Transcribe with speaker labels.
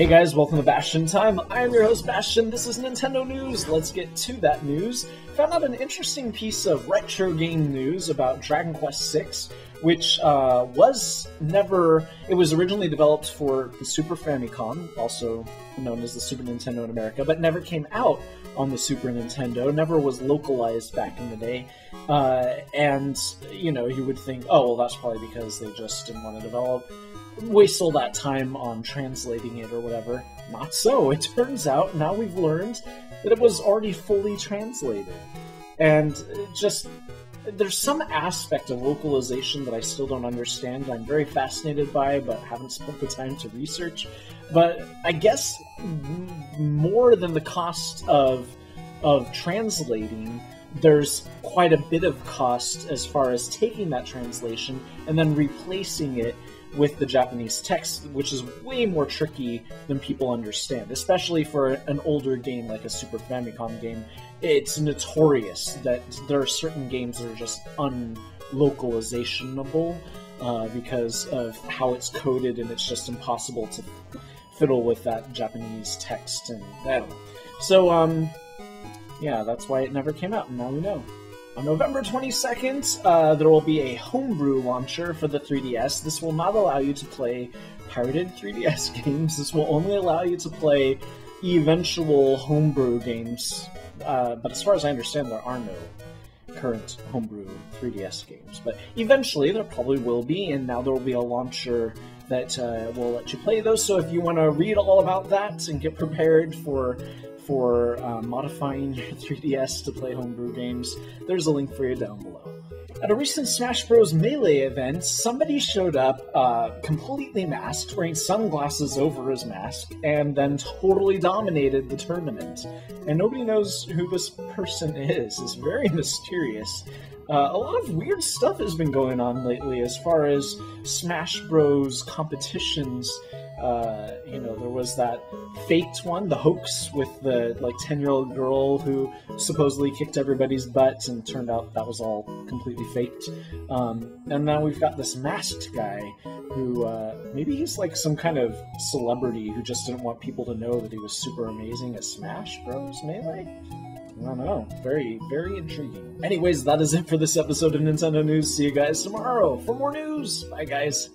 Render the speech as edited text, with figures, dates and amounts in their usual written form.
Speaker 1: Hey guys, welcome to Bastion Time. I am your host Bastion. This is Nintendo News. Let's get to that news. Found out an interesting piece of retro game news about Dragon Quest VI, which was originally developed for the Super Famicom, also known as the Super Nintendo in America, but never came out on the Super Nintendo, never was localized back in the day. And, you know, you would think, oh, well, that's probably because they just didn't want to waste all that time on translating it or whatever. Not so. It turns out, now we've learned, that it was already fully translated. And just, there's some aspect of localization that I still don't understand, I'm very fascinated by, but haven't spent the time to research. But I guess more than the cost of translating, there's quite a bit of cost as far as taking that translation and then replacing it with the Japanese text, which is way more tricky than people understand, especially for an older game like a Super Famicom game. It's notorious that there are certain games that are just unlocalizationable because of how it's coded, and it's just impossible to fiddle with that Japanese text, and I don't know. So, yeah, that's why it never came out, and now we know. On November 22nd, there will be a Homebrew Launcher for the 3DS. This will not allow you to play pirated 3DS games. This will only allow you to play eventual homebrew games. But as far as I understand, there are no current homebrew 3DS games. But eventually, there probably will be, and now there will be a launcher that will let you play those. So if you want to read all about that and get prepared for modifying your 3DS to play homebrew games, there's a link for you down below. At a recent Smash Bros. Melee event, somebody showed up completely masked, wearing sunglasses over his mask, and then totally dominated the tournament. And nobody knows who this person is. It's very mysterious. A lot of weird stuff has been going on lately as far as Smash Bros. Competitions. You know, there was that faked one, the hoax with the 10-year-old girl who supposedly kicked everybody's butts, and turned out that was all completely faked. And now we've got this masked guy who, maybe he's like some kind of celebrity who just didn't want people to know that he was super amazing at Smash Bros. Melee? I don't know. Very, very intriguing. Anyways, that is it for this episode of Nintendo News. See you guys tomorrow for more news. Bye, guys.